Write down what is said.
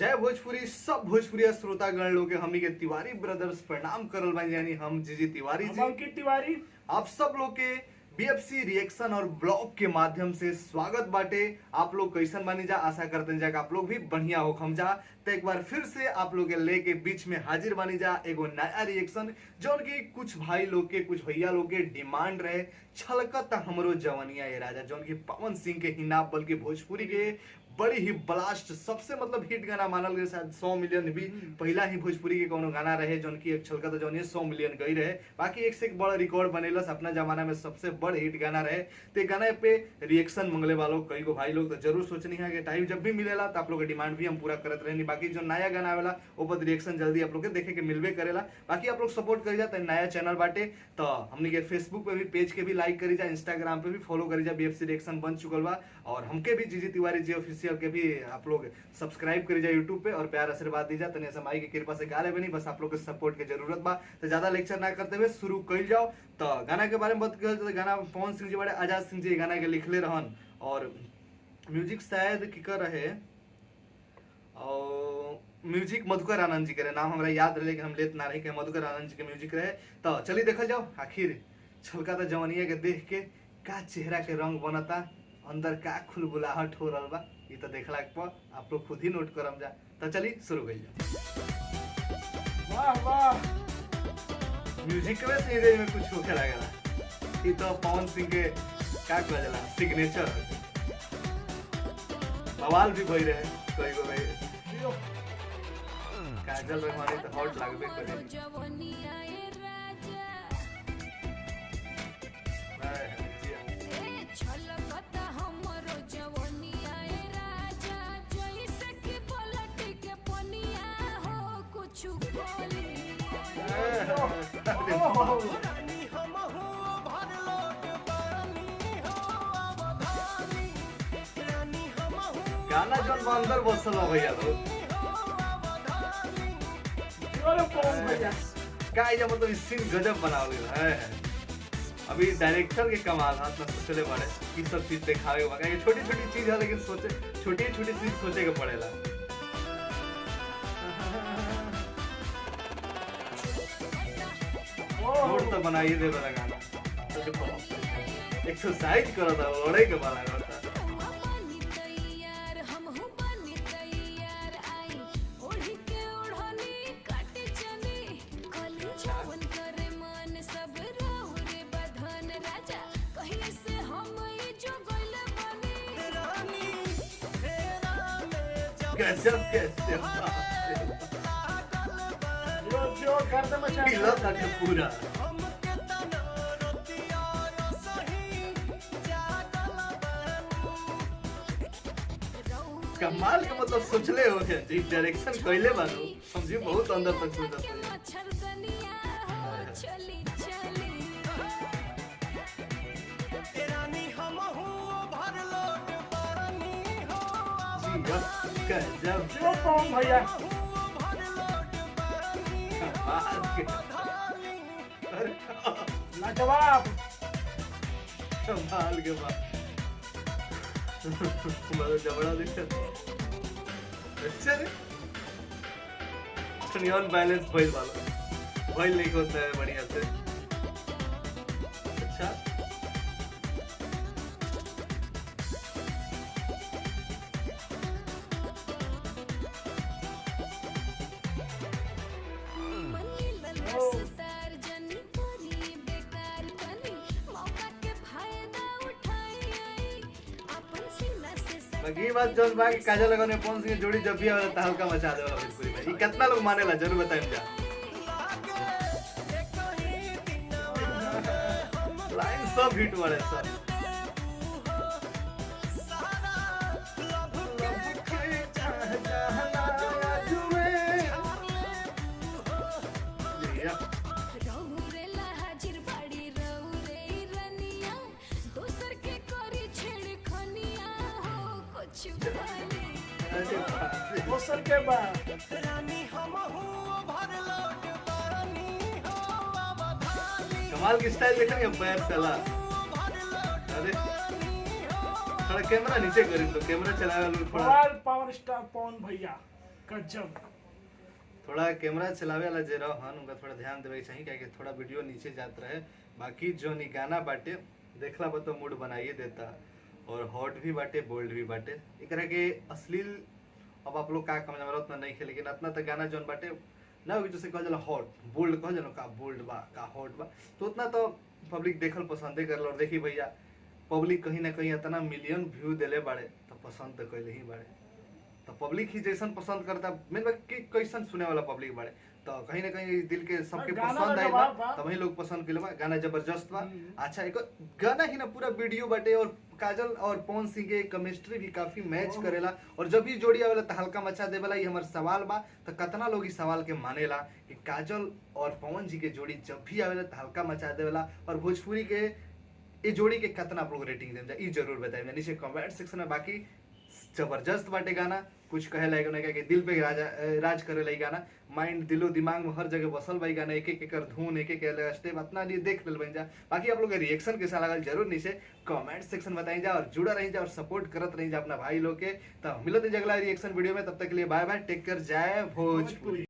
जय भोजपुरी सब भोजपुरी श्रोतागण लोग हमनी के तिवारी ब्रदर्स प्रणाम करल बानी, यानी हम जीजी तिवारी जी अंकित तिवारी आप सब लोग के बीएफसी रिएक्शन और ब्लॉग के माध्यम से स्वागत बाटे। आप लोग कैसन बानी जा, आशा करते हैं आप लोग भी बढ़िया हो हम जा। तो एक बार फिर से आप लोग के लेके बीच में हाजिर बानी जा एगो नया रिएक्शन जो उनकी कुछ भाई लोग के कुछ भैया लोग के डिमांड रहे, छलकत हमरो जवनिया ये राजा, जो उनकी पवन सिंह के ही ना बल्कि भोजपुरी के बड़ी ही ब्लास्ट सबसे मतलब हिट गाना मानल गया, शायद 100 मिलियन भी पहला ही भोजपुरी के कोनो गाना रहे जो उनकी एक छलकत जो 100 मिलियन गई रहे। बाकी एक से एक बड़ा रिकॉर्ड बनेलस, अपना जमाना में सबसे बड़ हिट गाना रहे। तो गाना पे रिएक्शन मंगले वालों कई को भाई लोग तो जरूर सोचनी है कि टाइम जब भी मिलेला तो आप लोग के डिमांड भी हम पूरा करत रहनी। बाकी जो नया गाना आवेला वो पर रिएक्शन जल्दी आप लोग के देखे के मिलबे करेला। बाकी आप लोग सपोर्ट करी जा, नया चैनल बाटे तो हमनी के फेसबुक पे भी पेज के भी लाइक करी जा, इंस्टाग्राम पे भी फॉलो करी जा, बीएफसी रिएक्शन बन चुकल बा। और हमके भी जीजी तिवारी जी ऑफिशियल के भी आप लोग सब्सक्राइब करी जा यूट्यूब पे और प्यार आशीर्वाद दी जा। तने समाई की कृपा से गा ले बनी, बस आप लोग के सपोर्ट के जरूरत बा। तो ज्यादा लेक्चर ना करते हुए शुरू कर जाओ। तो गाना के बारे में बात कर तो गाना पवन सिंह जी बड़े आजाद सिंह जी गाना के लिखले रहन और म्यूजिक शायद की कर रहे और म्यूजिक मधुकर आनंद जी के नाम हमरा याद रहे लेकिन हम लेत ना रहे कि मधुकर आनंद जी के म्यूजिक रहे। तो चलिए देखल जाओ आखिर छलका जवनिया के देख के का चेहरा के रंग बनता, अंदर का खुलबुलाहट हो रहा बा, ये तो देखला पर आप लोग खुद ही नोट करम जा। तो चलिए शुरू कर जाओ। वाह वाह, म्यूजिक में सीधे में कुछ होके लगेला, ये तो पवन सिंह के का कहला सिग्नेचर बवाल भी भई रहे कोई को भाई काजल रहमानी तो हॉट लागबे करे। गाना जौन अंदर बसल हो भैया लोग का जब मतलब सीन गजब बनावल गया है। अभी डायरेक्टर के कमाल हाथ में सोचले बड़े ये सब चीज दिखावे बा, ये छोटी छोटी चीज है लेकिन सोचे छोटी छोटी चीज सोचे के पड़ेला। और तो बनाइए दे बड़ा गाना एक्सरसाइज करो था ओड़े के बाला करता। गजब कैसे जो गर्द मचा हिला था पूरा। कमाल के मतलब सोचले हो के जी डायरेक्शन कइले बानो समझी बहुत अंदर तक सोचत है। गजब जो कौन भैया लाजवाब कमाल के बात तुम्हारा जबड़ा दिक्कत अच्छा रे नियॉन बैलेंस भइल वाला भइल नहीं होता है बढ़िया से। अच्छा बाकी बात जोन बा कि काजल लगने पवन सिंह जोड़ी जब भी आवेला त हल्का मचा देला भोजपुरी में। ई कितना लोग मानेला जरूर बताइम जा। लाइन सब हिट वाले सब दोसर के बाद कमाल की स्टाइल देखेंगे पैर चला। अरे थोड़ा कैमरा नीचे करी तो कैमरा चलावे वाला थोड़ा बवाल पावर स्टार पवन भैया गजब। थोड़ा कैमरा चलावे वाला जे रहन उनका थोड़ा ध्यान देवे के चाहिए क्या थोड़ा वीडियो नीचे जात रहे। बाकी जो नी गाना बाटे देखला बा तो मूड बनाइए देता और हॉट भी बाटे बोल्ड भी बाटे। एकरा के अश्लील अब आप लोग का समझ में उतना नहीं खे, लेकिन इतना तक गाना जोन बाटे ना हो जैसे कह जाला हॉट बोल्ड कह जाला का बोल्ड बा का हॉट बा तो उतना तो पब्लिक देखल पसंदे करल। और देखी भैया पब्लिक कहीं ना कहीं इतना मिलियन व्यू देले बाड़े तो पसंद तो कैले ही बाड़े। तो पब्लिक ही जैसन पसंद करता मेन बात कि कैसन सुने वाला पब्लिक बाड़े तो कहीं ना कहीं दिल के सबके गाना पसंद आई जवाब बा बा। तभी लोग पसंद कइले बा। गाना जबरदस्त बा। अच्छा एक गाना ही ना पूरा वीडियो बाटे और काजल और पवन सिंह के केमिस्ट्री भी काफी मैच करेला और जब भी जोड़ी आवेला तो हल्का मचा देवेला। ये हमार सवाल बा तो कितना लोग इस सवाल के मानेला कि काजल और पवन जी के जोड़ी जब भी आवेला तो हल्का मचा देवेला। और भोजपुरी के ये जोड़ी के कितना आप लोग रेटिंग देम ई जरूर बताइए नीचे कमेंट सेक्शन में। बाकी जबरदस्त बाटे गाना कुछ कहे लायक नहीं कि दिल पे राज करे लाई गाना माइंड दिलो दिमाग में हर जगह बसल भाई गाना एक एक एकर धुन एक एक स्टेप अपना लिए देख ले बन जा। बाकी आप लोग के रिएक्शन कैसा लगा जरूर नीचे कमेंट सेक्शन बताई जा और जुड़ा रही जा और सपोर्ट करत रही जा अपना भाई लोग के। तो मिलते अगला रिएक्शन वीडियो में, तब तक के लिए बाय बाय टेक केयर जय भोजपुरी।